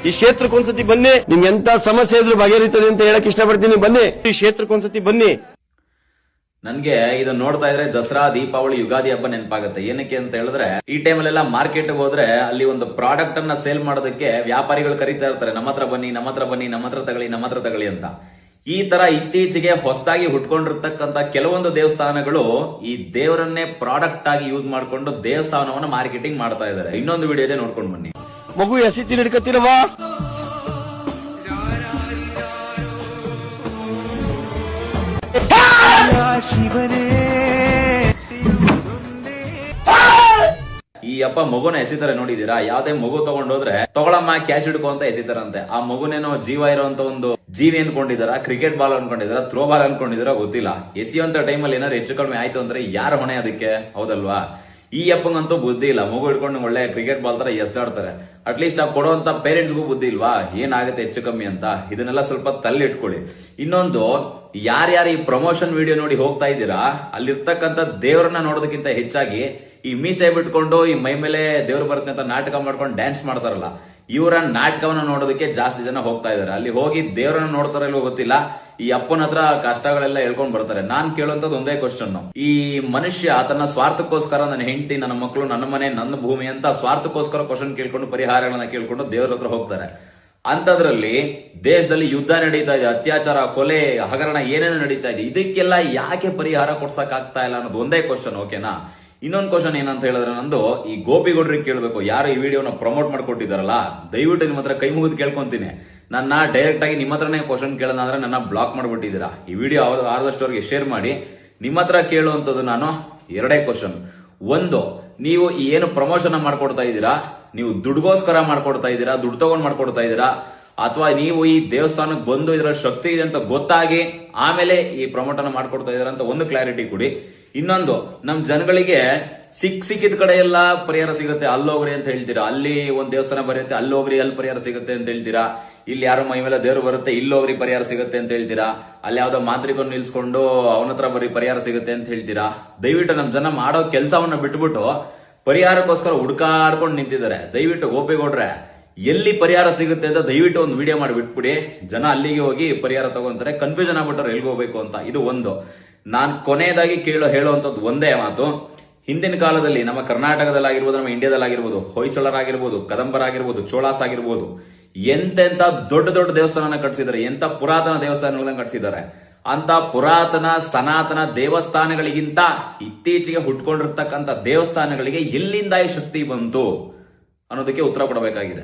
ಈ ಕ್ಷೇತ್ರಕ್ಕೊಂದ್ಸತಿ ಬನ್ನಿ, ನಿಮ್ಗೆ ಎಂತ ಸಮಸ್ಯೆ ಇದ್ರು ಬಗೆಹರಿತದೆ ಅಂತ ಹೇಳಕ್ ಇಷ್ಟಪಡ್ತೀನಿ. ಬನ್ನಿ ಈ ಕ್ಷೇತ್ರಕ್ಕೊಂದ್ಸತಿ ಬನ್ನಿ. ನನ್ಗೆ ಇದನ್ನ ನೋಡ್ತಾ ಇದ್ರೆ ದಸರಾ, ದೀಪಾವಳಿ, ಯುಗಾದಿ ಹಬ್ಬ ನೆನಪಾಗುತ್ತೆ. ಏನಕ್ಕೆ ಅಂತ ಹೇಳಿದ್ರೆ ಈ ಟೈಮಲ್ಲೆಲ್ಲ ಮಾರ್ಕೆಟ್ ಹೋದ್ರೆ ಅಲ್ಲಿ ಒಂದು ಪ್ರಾಡಕ್ಟ್ ಅನ್ನ ಸೇಲ್ ಮಾಡೋದಕ್ಕೆ ವ್ಯಾಪಾರಿಗಳು ಕರೀತಾ ಇರ್ತಾರೆ, ನಮ್ಮ ಹತ್ರ ಬನ್ನಿ, ನಮ್ಮ ಹತ್ರ ಬನ್ನಿ, ನಮ್ಮ ಹತ್ರ ತಗೊಳ್ಳಿ, ನಮ್ಮ ಹತ್ರ ತಗೊಳ್ಳಿ ಅಂತ. ಈ ತರ ಇತ್ತೀಚೆಗೆ ಹೊಸದಾಗಿ ಹುಟ್ಕೊಂಡಿರ್ತಕ್ಕಂತ ಕೆಲವೊಂದು ದೇವಸ್ಥಾನಗಳು ಈ ದೇವರನ್ನೇ ಪ್ರಾಡಕ್ಟ್ ಆಗಿ ಯೂಸ್ ಮಾಡ್ಕೊಂಡು ದೇವಸ್ಥಾನವನ್ನ ಮಾರ್ಕೆಟಿಂಗ್ ಮಾಡ್ತಾ ಇದ್ದಾರೆ. ಇನ್ನೊಂದು ವಿಡಿಯೋ ಇದೆ, ನೋಡ್ಕೊಂಡು ಬನ್ನಿ. ಮಗು ಎಸಿತಿ ಹಿಡ್ಕತ್ತಿರವಾ? ಈ ಅಪ್ಪ ಮಗುನ ಎಸಿತಾರೆ ನೋಡಿದೀರಾ? ಯಾವ್ದೇ ಮಗು ತಗೊಂಡೋದ್ರೆ ತಗೊಳಮ್ಮ ಕ್ಯಾಶ್ ಹಿಡ್ಕೊ ಅಂತ ಎಸಿತಾರಂತೆ. ಆ ಮಗುನೇನೋ ಜೀವ ಇರುವಂತ ಒಂದು ಜೀವಿ ಅನ್ಕೊಂಡಿದಾರ, ಕ್ರಿಕೆಟ್ ಬಾಲ್ ಅನ್ಕೊಂಡಿದಾರ, ಥ್ರೋ ಬಾಲ್ ಅನ್ಕೊಂಡಿದಾರ, ಗೊತ್ತಿಲ್ಲ. ಎಸಿಯುವಂತ ಟೈಮಲ್ಲಿ ಏನಾದ್ರು ಹೆಚ್ಚು ಕಡಿಮೆ ಆಯ್ತು ಅಂದ್ರೆ ಯಾರ ಹೊಣೆ ಅದಕ್ಕೆ? ಹೌದಲ್ವಾ? ಈ ಅಪ್ಪಂಗಂತೂ ಬುದ್ಧಿ ಇಲ್ಲ. ಮಗು ಹಿಡ್ಕೊಂಡು ಒಳ್ಳೆ ಕ್ರಿಕೆಟ್ ಬಾಲ್ ತರ ಎಸ್ದಾಡ್ತಾರೆ. ಅಟ್ಲೀಸ್ಟ್ ಆ ಕೊಡುವಂತ ಪೇರೆಂಟ್ಸ್ಗೂ ಬುದ್ಧಿ ಇಲ್ವಾ ಏನಾಗುತ್ತೆ ಹೆಚ್ಚು ಕಮ್ಮಿ ಅಂತ? ಇದನ್ನೆಲ್ಲ ಸ್ವಲ್ಪ ತಲ್ಲಿಟ್ಕೊಳ್ಳಿ. ಇನ್ನೊಂದು, ಯಾರ್ಯಾರು ಈ ಪ್ರಮೋಷನ್ ವಿಡಿಯೋ ನೋಡಿ ಹೋಗ್ತಾ ಇದ್ದೀರಾ, ಅಲ್ಲಿರ್ತಕ್ಕಂಥ ದೇವರನ್ನ ನೋಡೋದಕ್ಕಿಂತ ಹೆಚ್ಚಾಗಿ ಈ ಮೀಸೆ ಬಿಟ್ಕೊಂಡು ಈ ಮೈ ಮೇಲೆ ದೇವ್ರು ಬರುತ್ತೆ ಅಂತ ನಾಟಕ ಮಾಡ್ಕೊಂಡು ಡ್ಯಾನ್ಸ್ ಮಾಡ್ತಾರಲ್ಲ, ಇವರ ನಾಟಕವನ್ನ ನೋಡೋದಕ್ಕೆ ಜಾಸ್ತಿ ಜನ ಹೋಗ್ತಾ ಇದಾರೆ. ಅಲ್ಲಿ ಹೋಗಿ ದೇವರನ್ನ ನೋಡ್ತಾರೋ ಇಲ್ವೋ ಗೊತ್ತಿಲ್ಲ, ಈ ಅಪ್ಪನ ಹತ್ರ ಕಷ್ಟಗಳೆಲ್ಲ ಹೇಳ್ಕೊಂಡ್ ಬರ್ತಾರೆ. ನಾನ್ ಕೇಳುವಂತದ್ದು ಒಂದೇ ಕ್ವಶನ್, ಈ ಮನುಷ್ಯ ತನ್ನ ಸ್ವಾರ್ಥಕ್ಕೋಸ್ಕರ ನನ್ನ ಹೆಂಡತಿ, ನನ್ನ ಮಕ್ಕಳು, ನನ್ನ ಮನೆ, ನನ್ನ ಭೂಮಿ ಅಂತ ಸ್ವಾರ್ಥಕ್ಕೋಸ್ಕರ ಕ್ವಶನ್ ಕೇಳ್ಕೊಂಡು ಪರಿಹಾರಗಳನ್ನ ಕೇಳ್ಕೊಂಡು ದೇವರ ಹತ್ರ ಹೋಗ್ತಾರೆ. ಅಂತದ್ರಲ್ಲಿ ದೇಶದಲ್ಲಿ ಯುದ್ಧ ನಡೀತಾ ಇದೆ, ಅತ್ಯಾಚಾರ, ಕೊಲೆ, ಹಗರಣ ಏನೇನು ನಡೀತಾ ಇದೆ, ಇದಕ್ಕೆಲ್ಲ ಯಾಕೆ ಪರಿಹಾರ ಕೊಡ್ಸಕ್ ಆಗ್ತಾ ಇಲ್ಲ ಅನ್ನೋದು ಒಂದೇ ಕ್ವಶನ್. ಓಕೆನಾ? ಇನ್ನೊಂದು ಕ್ವಶನ್ ಏನಂತ ಹೇಳಿದ್ರೆ, ನಂದು ಈ ಗೋಪಿಗೌಡ್ರಿಗೆ ಕೇಳಬೇಕು, ಯಾರು ಈ ವಿಡಿಯೋನ ಪ್ರಮೋಟ್ ಮಾಡ್ಕೊಟ್ಟಿದಾರಲ್ಲ, ದಯವಿಟ್ಟು ನಿಮ್ಮ ಹತ್ರ ಕೈ ಮುಗಿದು ಕೇಳ್ಕೊಂತೀನಿ. ನನ್ನ ಡೈರೆಕ್ಟ್ ಆಗಿ ನಿಮ್ಮ ಹತ್ರನೇ ಕ್ವಶನ್ ಕೇಳೋಣ ಅಂದ್ರೆ ನನ್ನ ಬ್ಲಾಕ್ ಮಾಡ್ಬಿಟ್ಟಿದ್ದೀರಾ. ಈ ವಿಡಿಯೋ ಆದಷ್ಟು ಅವ್ರಿಗೆ ಶೇರ್ ಮಾಡಿ. ನಿಮ್ಮ ಹತ್ರ ಕೇಳುವಂತದ್ದು ನಾನು ಎರಡೇ ಕ್ವಶನ್. ಒಂದು, ನೀವು ಏನು ಪ್ರಮೋಷನ್ ಮಾಡ್ಕೊಡ್ತಾ ಇದ್ದೀರಾ, ನೀವು ದುಡ್ಗೋಸ್ಕರ ಮಾಡ್ಕೊಡ್ತಾ ಇದ್ದೀರಾ, ದುಡ್ಡು ತಗೊಂಡ್ ಮಾಡ್ಕೊಡ್ತಾ ಇದ್ದೀರಾ, ಅಥವಾ ನೀವು ಈ ದೇವಸ್ಥಾನಕ್ಕೆ ಬಂದು ಇದರ ಶಕ್ತಿ ಇದೆ ಅಂತ ಗೊತ್ತಾಗಿ ಆಮೇಲೆ ಈ ಪ್ರಮೋಟ್ ಅನ್ನ ಮಾಡ್ಕೊಡ್ತಾ ಇದ್ದೀರಾ ಅಂತ ಒಂದು ಕ್ಲಾರಿಟಿ ಕೊಡಿ. ಇನ್ನೊಂದು, ನಮ್ ಜನಗಳಿಗೆ ಸಿಕ್ಕಿದ ಕಡೆ ಎಲ್ಲ ಪರಿಹಾರ ಸಿಗುತ್ತೆ, ಅಲ್ಲೋಗ್ರಿ ಅಂತ ಹೇಳ್ತೀರಾ. ಅಲ್ಲಿ ಒಂದ್ ದೇವಸ್ಥಾನ ಬರುತ್ತೆ, ಅಲ್ಲೋಗ್ರಿ, ಅಲ್ಲಿ ಪರಿಹಾರ ಸಿಗುತ್ತೆ ಅಂತ ಹೇಳ್ತೀರಾ. ಇಲ್ಲಿ ಯಾರೋ ಮೈ ಮೇಲೆ ದೇವ್ರು ಬರುತ್ತೆ, ಇಲ್ಲೋಗ್ರಿ ಪರಿಹಾರ ಸಿಗುತ್ತೆ ಅಂತ ಹೇಳ್ತೀರಾ. ಅಲ್ಲಿ ಯಾವ್ದೋ ಮಾಂತ್ರಿಕನ್ನು ನಿಲ್ಸ್ಕೊಂಡು ಅವನ ಹತ್ರ ಬರೀ ಪರಿಹಾರ ಸಿಗುತ್ತೆ ಅಂತ ಹೇಳ್ತೀರಾ. ದಯವಿಟ್ಟು ನಮ್ ಜನ ಮಾಡೋ ಕೆಲಸವನ್ನ ಬಿಟ್ಬಿಟ್ಟು ಪರಿಹಾರಕ್ಕೋಸ್ಕರ ಹುಡ್ಕಾಡ್ಕೊಂಡು ನಿಂತಿದ್ದಾರೆ. ದಯವಿಟ್ಟು ಗೋಪಿಗೌಡ್ರೆ, ಎಲ್ಲಿ ಪರಿಹಾರ ಸಿಗುತ್ತೆ ಅಂತ ದಯವಿಟ್ಟು ಒಂದು ವಿಡಿಯೋ ಮಾಡಿ ಬಿಟ್ಬಿಡಿ. ಜನ ಅಲ್ಲಿಗೆ ಹೋಗಿ ಪರಿಹಾರ ತಗೊಂತಾರೆ, ಕನ್ಫ್ಯೂಷನ್ ಆಗ್ಬಿಟ್ಟವ್ರು ಎಲ್ಲಿಗೆ ಹೋಗ್ಬೇಕು ಅಂತ. ಇದು ಒಂದು. ನಾನ್ ಕೊನೆಯದಾಗಿ ಹೇಳುವಂತದ್ದು ಒಂದೇ ಮಾತು, ಹಿಂದಿನ ಕಾಲದಲ್ಲಿ ನಮ್ಮ ಕರ್ನಾಟಕದಲ್ಲಾಗಿರ್ಬೋದು, ನಮ್ಮ ಇಂಡಿಯಾದಲ್ಲಾಗಿರ್ಬೋದು, ಹೊಯ್ಸಳರಾಗಿರ್ಬೋದು, ಕದಂಬರಾಗಿರ್ಬೋದು, ಚೋಳಾಸ್ ಆಗಿರ್ಬೋದು, ಎಂತೆಂತ ದೊಡ್ಡ ದೊಡ್ಡ ದೇವಸ್ಥಾನ ಕಟ್ಸಿದ್ದಾರೆ, ಎಂತ ಪುರಾತನ ದೇವಸ್ಥಾನಗಳನ್ನ ಕಟ್ಸಿದ್ದಾರೆ. ಅಂತ ಪುರಾತನ ಸನಾತನ ದೇವಸ್ಥಾನಗಳಿಗಿಂತ ಇತ್ತೀಚೆಗೆ ಹುಟ್ಕೊಂಡಿರ್ತಕ್ಕಂಥ ದೇವಸ್ಥಾನಗಳಿಗೆ ಎಲ್ಲಿಂದ ಈ ಶಕ್ತಿ ಬಂತು ಅನ್ನೋದಕ್ಕೆ ಉತ್ತರ ಕೊಡಬೇಕಾಗಿದೆ.